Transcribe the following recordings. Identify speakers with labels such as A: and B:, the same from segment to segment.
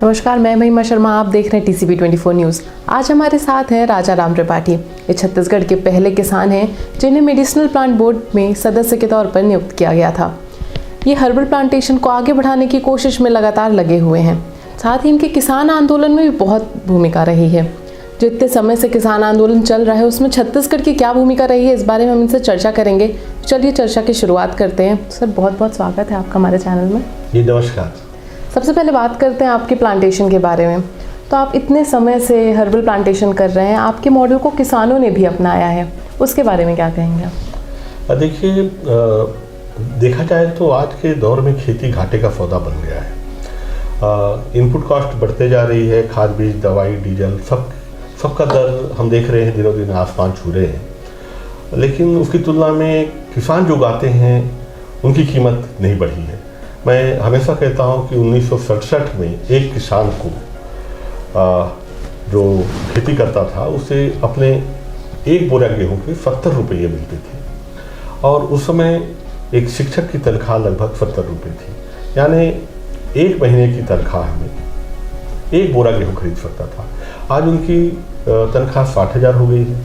A: नमस्कार, मैं महिमा शर्मा। आप देख रहे हैं TCP 24 न्यूज़। आज हमारे साथ हैं राजा राम त्रिपाठी। ये छत्तीसगढ़ के पहले किसान हैं जिन्हें मेडिसिनल प्लांट बोर्ड में सदस्य के तौर पर नियुक्त किया गया था। ये हर्बल प्लांटेशन को आगे बढ़ाने की कोशिश में लगातार लगे हुए हैं। साथ ही इनके किसान आंदोलन में भी बहुत भूमिका रही है। जो इतने समय से किसान आंदोलन चल रहा है उसमें छत्तीसगढ़ की क्या भूमिका रही है, इस बारे में हम इनसे चर्चा करेंगे। चलिए चर्चा की शुरुआत करते हैं। सर, बहुत बहुत स्वागत है आपका हमारे चैनल में।
B: जी नमस्कार।
A: सबसे पहले बात करते हैं आपकी प्लांटेशन के बारे में। तो आप इतने समय से हर्बल प्लांटेशन कर रहे हैं, आपके मॉडल को किसानों ने भी अपनाया है, उसके बारे में क्या कहेंगे आप?
B: देखिए, देखा जाए तो आज के दौर में खेती घाटे का सौदा बन गया है। इनपुट कॉस्ट बढ़ते जा रही है, खाद बीज दवाई डीजल सबका दर हम देख रहे हैं दिनों दिन आसमान छू रहे हैं। लेकिन उसकी तुलना में किसान जो उगाते हैं उनकी कीमत नहीं बढ़ी है। मैं हमेशा कहता हूं कि 1967 में एक किसान को जो खेती करता था उसे अपने एक बोरा गेहूं के 70 रुपये मिलते थे और उस समय एक शिक्षक की तनख्वाह लगभग 70 रुपये थी। यानी एक महीने की तनख्वाह में एक बोरा गेहूं खरीद सकता था। आज उनकी तनख्वाह 60,000 हो गई है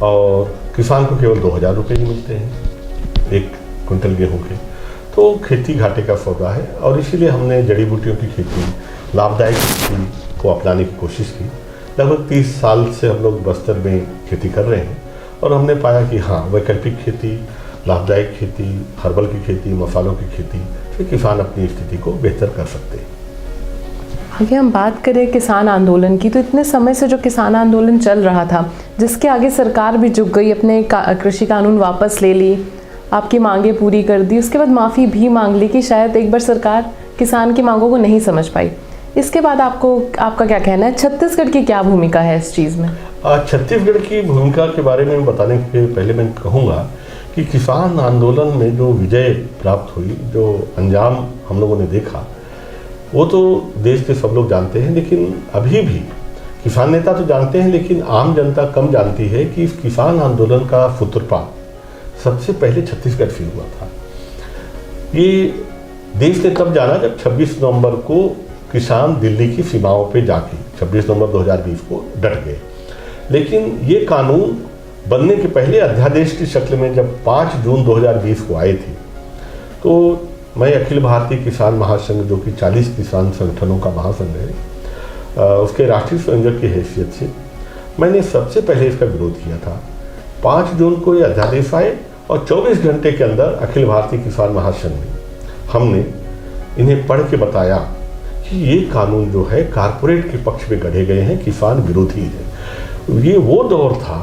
B: और किसान को केवल 2,000 रुपये ही मिलते हैं एक कुंटल गेहूं के। तो खेती घाटे का सौदा है और इसीलिए हमने जड़ी बूटियों की खेती, लाभदायक खेती को अपनाने की कोशिश की। लगभग 30 साल से हम लोग बस्तर में खेती कर रहे हैं और हमने पाया कि हाँ, वैकल्पिक खेती, लाभदायक खेती, हर्बल की खेती, मसालों की खेती से किसान अपनी स्थिति को बेहतर कर सकते हैं।
A: आगे हम बात करें किसान आंदोलन की, तो इतने समय से जो किसान आंदोलन चल रहा था, जिसके आगे सरकार भी झुक गई, अपने कृषि कानून वापस ले ली, आपकी मांगें पूरी कर दी, उसके बाद माफ़ी भी मांग ली कि शायद एक बार सरकार किसान की मांगों को नहीं समझ पाई। इसके बाद आपका क्या कहना है? छत्तीसगढ़ की क्या भूमिका है इस चीज़ में?
B: छत्तीसगढ़ की भूमिका के बारे में बताने के पहले मैं कहूँगा कि किसान आंदोलन में जो विजय प्राप्त हुई, जो अंजाम हम लोगों ने देखा, वो तो देश के सब लोग जानते हैं। लेकिन अभी भी किसान नेता तो जानते हैं, लेकिन आम जनता कम जानती है कि इस किसान आंदोलन का सूत्रपात सबसे पहले छत्तीसगढ़ से हुआ था। ये देश ने तब जाना जब 26 नवंबर को किसान दिल्ली की सीमाओं पे जाके 26 नवंबर 2020 को डट गए। लेकिन ये कानून बनने के पहले अध्यादेश की शक्ल में जब 5 जून 2020 को आए थे, तो मैं अखिल भारतीय किसान महासंघ, जो कि 40 किसान संगठनों का महासंघ है, उसके राष्ट्रीय संयोजक की हैसियत से मैंने सबसे पहले इसका विरोध किया था। 5 जून को ये अध्यादेश आए और 24 घंटे के अंदर अखिल भारतीय किसान महासंघ में हमने इन्हें पढ़ के बताया कि ये कानून जो है कारपोरेट के पक्ष में गढ़े गए हैं, किसान विरोधी है। ये वो दौर था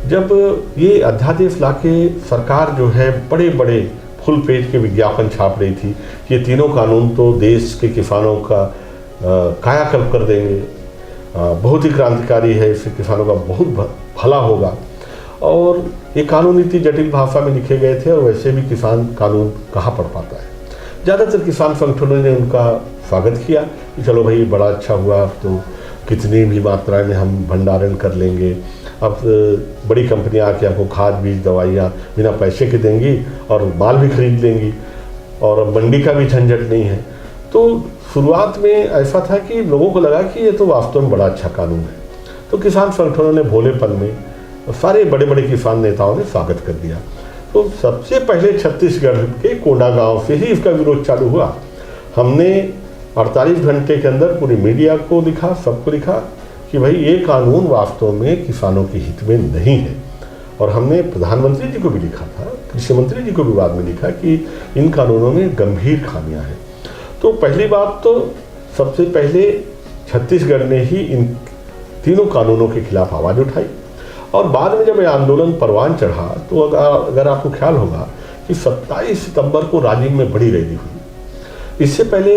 B: जब ये अध्यादेश लाके सरकार जो है बड़े बड़े फुल पेज के विज्ञापन छाप रही थी। ये तीनों कानून तो देश के किसानों का कायाकल्प कर देंगे, बहुत ही क्रांतिकारी है, इससे किसानों का बहुत भला होगा। और ये कानून इतनी जटिल भाषा में लिखे गए थे और वैसे भी किसान कानून कहाँ पढ़ पाता है। ज़्यादातर किसान संगठनों ने उनका स्वागत किया कि चलो भाई, बड़ा अच्छा हुआ, तो कितनी भी मात्रा में हम भंडारण कर लेंगे। अब बड़ी कंपनियां आके हमको खाद बीज दवाइयाँ बिना पैसे के देंगी और माल भी खरीद लेंगी और मंडी का भी झंझट नहीं है। तो शुरुआत में ऐसा था कि लोगों को लगा कि ये तो वास्तव में बड़ा अच्छा कानून है। तो किसान संगठनों ने भोलेपन में सारे बड़े बड़े किसान नेताओं ने स्वागत कर दिया। तो सबसे पहले छत्तीसगढ़ के कोंडागांव से ही इसका विरोध चालू हुआ। हमने 48 घंटे के अंदर पूरी मीडिया को लिखा, सबको लिखा कि भाई ये कानून वास्तव में किसानों के हित में नहीं है। और हमने प्रधानमंत्री जी को भी लिखा था, कृषि मंत्री जी को भी बाद में लिखा कि इन कानूनों में गंभीर खामियां हैं। तो पहली बात तो सबसे पहले छत्तीसगढ़ ने ही इन तीनों कानूनों के खिलाफ आवाज़ उठाई। और बाद में जब ये आंदोलन परवान चढ़ा तो अगर आपको ख्याल होगा कि 27 सितंबर को राजिम में बड़ी रैली हुई। इससे पहले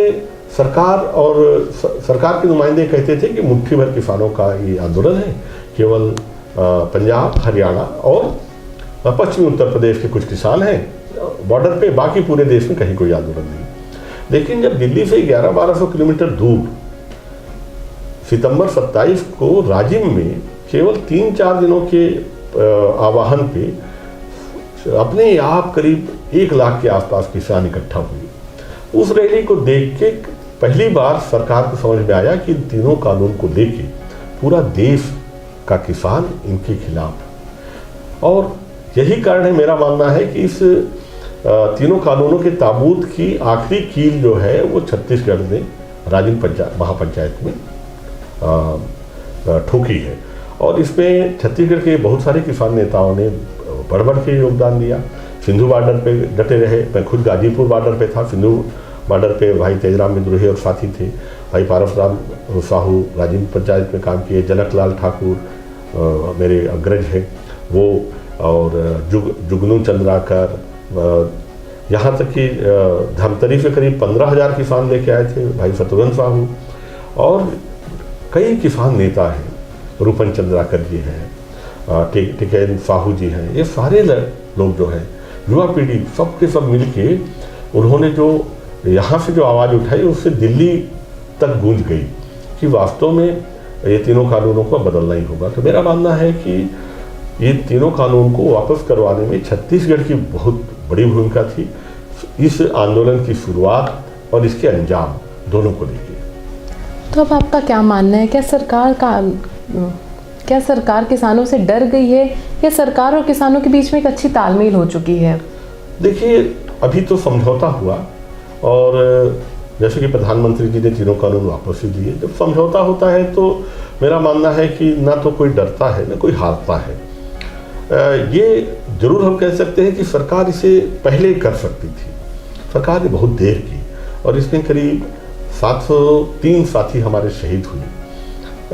B: सरकार के नुमाइंदे कहते थे कि मुट्ठी भर किसानों का ये आंदोलन है, केवल पंजाब, हरियाणा और पश्चिमी उत्तर प्रदेश के कुछ किसान हैं बॉर्डर पे, बाकी पूरे देश में कहीं कोई आंदोलन नहीं। लेकिन जब दिल्ली से 1100-1200 किलोमीटर दूर सितंबर 27 को राजिम में केवल 3-4 दिनों के आवाहन पे अपने आप करीब 1 लाख के आसपास किसान इकट्ठा हुए। उस रैली को देख के पहली बार सरकार को समझ में आया कि इन तीनों कानून को लेके पूरा देश का किसान इनके खिलाफ है। और यही कारण है, मेरा मानना है कि इस तीनों कानूनों के ताबूत की आखिरी कील जो है वो छत्तीसगढ़ ने राजिम महापंचायत में ठोकी है। और इसमें छत्तीसगढ़ के बहुत सारे किसान नेताओं ने बढ़ के योगदान दिया। सिंधु बॉर्डर पे डटे रहे। मैं खुद गाजीपुर बॉर्डर पे था। सिंधु बॉर्डर पे भाई तेजराम विद्रोही और साथी थे। भाई पारसराम साहू राजिम पंचायत में काम किए। जनकलाल ठाकुर मेरे अग्रज हैं वो, और जुगनू चंद्राकर, यहाँ तक कि धमतरी से करीब 15,000 किसान लेके आए थे भाई शत्रुघ्न साहू, और कई किसान नेता हैं, रूपन चंद्राकर जी हैं, टिकैन साहू जी हैं। ये सारे लोग जो हैं, युवा पीढ़ी सब के सब मिल के उन्होंने जो यहाँ से जो आवाज़ उठाई उससे दिल्ली तक गूंज गई कि वास्तव में ये तीनों कानूनों को बदलना ही होगा। तो मेरा मानना है कि ये तीनों कानून को वापस करवाने में छत्तीसगढ़ की बहुत बड़ी भूमिका थी, इस आंदोलन की शुरुआत और इसके अंजाम दोनों को लेकर।
A: तो अब आपका क्या मानना है, क्या सरकार किसानों से डर गई है या सरकार और किसानों के बीच में एक अच्छी तालमेल हो चुकी है? देखिए,
B: अभी तो समझौता हुआ, और जैसे कि प्रधानमंत्री जी ने तीनों कानून वापस ही दिए। जब समझौता होता है तो मेरा मानना है कि ना तो कोई डरता है ना कोई हारता है। ये जरूर हम कह सकते हैं कि सरकार इसे पहले कर सकती थी। सरकार ने बहुत देर की, और इसमें करीब 703 साथी हमारे शहीद हुए।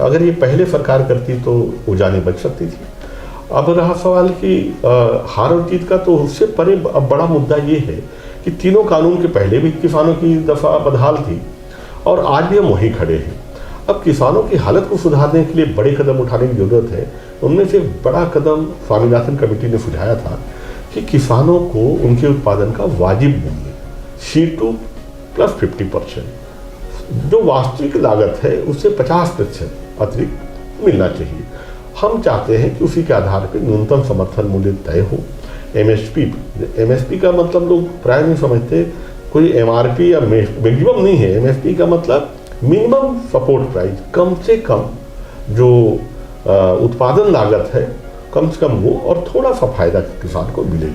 B: अगर ये पहले सरकार करती तो वो जाने बच सकती थी। अब रहा सवाल कि हार और जीत का, तो उससे परे अब बड़ा मुद्दा ये है कि तीनों कानून के पहले भी किसानों की दफा बदहाल थी, और आज भी हम वहीं खड़े हैं। अब किसानों की हालत को सुधारने के लिए बड़े कदम उठाने की जरूरत है। उनमें से बड़ा कदम स्वामीनाथन कमेटी ने सुझाया था कि किसानों को उनके उत्पादन का वाजिब मूल्य C2 + 50%, जो वास्तविक लागत है उससे 50% अतिरिक्त मिलना चाहिए। हम चाहते हैं कि उसी के आधार पर न्यूनतम समर्थन मूल्य तय हो। MSP का मतलब लोग प्राय नहीं समझते, कोई MRP या मैक्सिमम नहीं है। MSP का मतलब मिनिमम सपोर्ट प्राइस, कम से कम जो उत्पादन लागत है कम से कम वो, और थोड़ा सा फायदा किसान को मिले।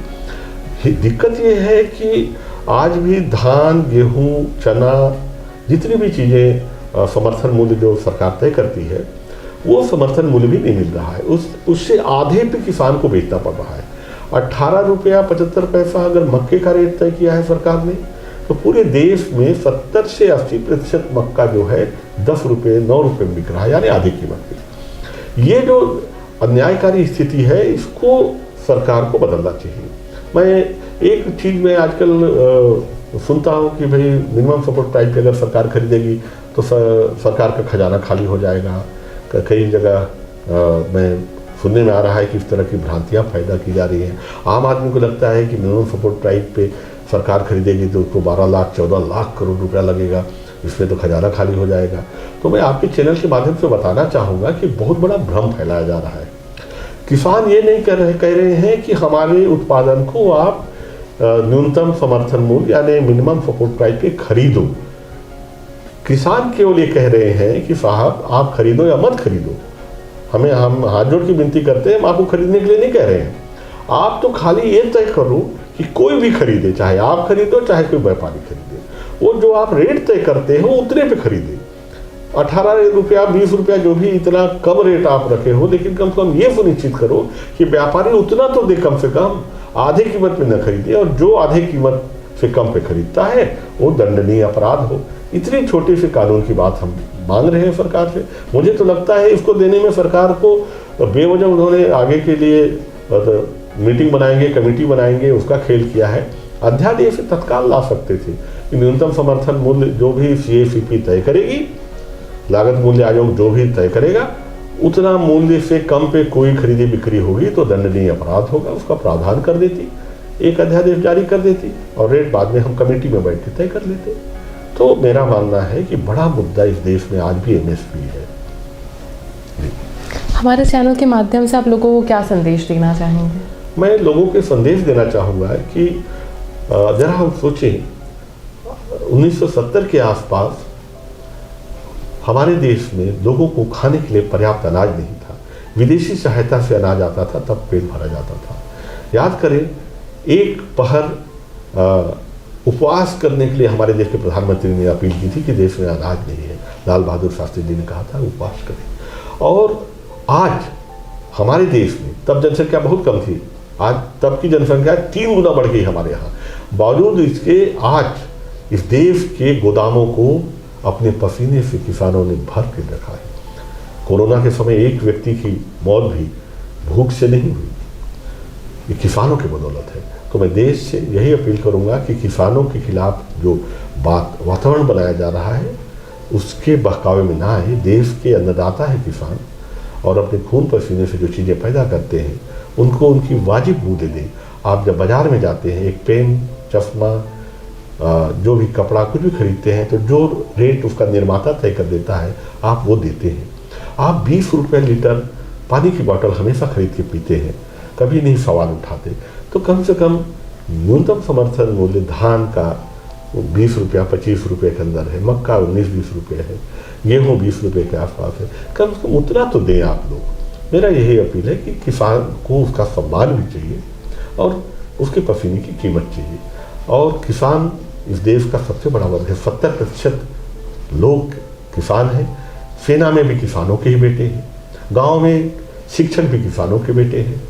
B: दिक्कत ये है कि आज भी धान, गेहूं, चना, जितनी भी चीज़ें समर्थन मूल्य जो सरकार तय करती है वो समर्थन मूल्य भी नहीं मिल रहा है। उससे आधे पे किसान को बेचना पड़ रहा है। 18 रुपया 75 पैसा अगर मक्के का रेट तय किया है सरकार ने, तो पूरे देश में 70 से 80% मक्का जो है 10 रुपये 9 रुपये में बिक रहा है, यानी आधी कीमत पे। ये जो अन्यायकारी स्थिति है इसको सरकार को बदलना चाहिए। मैं एक चीज़ में आजकल सुनता हूँ कि भाई मिनिमम सपोर्ट प्राइस पे अगर सरकार खरीदेगी तो सरकार का खजाना खाली हो जाएगा। कई जगह मैं सुनने में आ रहा है कि इस तरह की भ्रांतियाँ पैदा की जा रही हैं। आम आदमी को लगता है कि मिनिमम सपोर्ट प्राइस पे सरकार खरीदेगी तो उसको 12 लाख 14 लाख करोड़ रुपया लगेगा, इसमें तो खजाना खाली हो जाएगा। तो मैं आपके चैनल के माध्यम से बताना चाहूँगा कि बहुत बड़ा भ्रम फैलाया जा रहा है। किसान ये नहीं कह रहे हैं कि हमारे उत्पादन को आप न्यूनतम समर्थन मूल्य यानी मिनिमम सपोर्ट प्राइस पे खरीदो। किसान केवल ये कह रहे हैं कि साहब आप खरीदो या मत खरीदो, हम हाथ जोड़ की विनती करते हैं, हम आपको खरीदने के लिए नहीं कह रहे हैं। आप तो खाली ये तय करो कि कोई भी खरीदे, चाहे आप खरीदो चाहे कोई व्यापारी खरीदे, वो जो आप रेट तय करते हो उतने पे खरीदे। 18 रुपया 20 रुपया जो भी इतना कम रेट आप रखे हो, लेकिन कम से कम ये सुनिश्चित करो कि व्यापारी उतना तो दे, कम से कम आधे कीमत पे न खरीदे, और जो आधे कीमत से कम पे खरीदता है वो दंडनीय अपराध हो। इतनी छोटी सी कानून की बात हम मांग रहे हैं सरकार से। मुझे तो लगता है इसको देने में सरकार को बेवजह उन्होंने आगे के लिए मीटिंग बनाएंगे, कमेटी बनाएंगे, उसका खेल किया है। अध्यादेश तत्काल ला सकते थे कि न्यूनतम समर्थन मूल्य जो भी CACP तय करेगी, लागत मूल्य आयोग जो भी तय करेगा, उतना मूल्य से कम पे कोई खरीदी बिक्री होगी तो दंडनीय अपराध होगा, उसका प्रावधान कर देती, एक अध्यादेश जारी कर देती, और रेट बाद में हम कमेटी में बैठ के तय कर लेते। तो मेरा मानना है कि बड़ा मुद्दा इस देश में आज भी MSP है।
A: हमारे चैनल के माध्यम से आप लोगों को क्या संदेश देना चाहेंगे?
B: मैं लोगों के संदेश देना चाहूँगा कि जरा हम सोचें, 1970 के आसपास हमारे देश में लोगों को खाने के लिए पर्याप्त अनाज नहीं था, विदेशी सहायता से अनाज आता था, तब पेट भरा जाता था। याद करें, एक पहर उपवास करने के लिए हमारे देश के प्रधानमंत्री ने अपील की थी कि देश में अनाज नहीं है। लाल बहादुर शास्त्री जी ने कहा था उपवास करें। और आज हमारे देश में, तब जनसंख्या बहुत कम थी, आज तब की जनसंख्या 3 गुना बढ़ गई हमारे यहाँ। बावजूद इसके आज इस देश के गोदामों को अपने पसीने से किसानों ने भर के रखा है। कोरोना के समय एक व्यक्ति की मौत भी भूख से नहीं हुई, ये किसानों की बदौलत है। तो मैं देश से यही अपील करूंगा कि किसानों के खिलाफ जो वातावरण बनाया जा रहा है उसके बहकावे में ना आए। देश के अन्नदाता है किसान, और अपने खून पसीने से जो चीज़ें पैदा करते हैं उनको उनकी वाजिब मूल्य दें। आप जब बाज़ार में जाते हैं, एक पेन, चश्मा, जो भी कपड़ा कुछ भी खरीदते हैं, तो जो रेट उसका निर्माता तय कर देता है आप वो देते हैं। आप 20 रुपये लीटर पानी की बोतल हमेशा खरीद के पीते हैं, कभी नहीं सवाल उठाते। तो कम से कम न्यूनतम समर्थन मूल्य धान का 20 रुपया 25 रुपये के अंदर है, मक्का 19-20 रुपये है, गेहूँ 20 रुपये के आसपास है। कम से कम उतना तो दें आप लोग। मेरा यही अपील है कि किसान को उसका सम्मान भी चाहिए और उसके पसीने की कीमत चाहिए। और किसान इस देश का सबसे बड़ा वर्ग है, 70% लोग किसान हैं। सेना में भी किसानों के ही बेटे हैं, गांव में शिक्षक भी किसानों के बेटे हैं।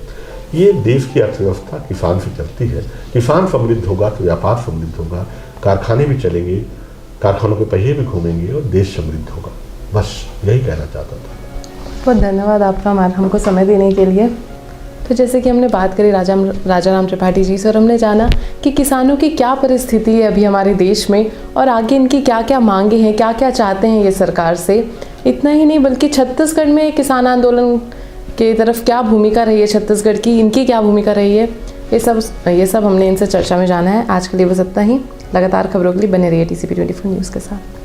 B: ये देश की अर्थव्यवस्था किसान से चलती है। किसान समृद्ध होगा तो व्यापार समृद्ध होगा, कारखाने भी चलेंगे, कारखानों के पहिए भी घूमेंगे और देश समृद्ध होगा। बस यही कहना चाहता था।
A: बहुत धन्यवाद आपका हमको समय देने के लिए। तो जैसे कि हमने बात करी राजा राम त्रिपाठी जी से, और हमने जाना कि किसानों की क्या परिस्थिति है अभी हमारे देश में, और आगे इनकी क्या क्या मांगे हैं, क्या क्या चाहते हैं ये सरकार से। इतना ही नहीं बल्कि छत्तीसगढ़ में किसान आंदोलन के तरफ क्या भूमिका रही है छत्तीसगढ़ की, इनकी क्या भूमिका रही है, ये सब हमने इनसे चर्चा में जाना है। आज के लिए बस इतना ही। लगातार खबरों के लिए बने रहिए TCP 24 न्यूज़ के साथ।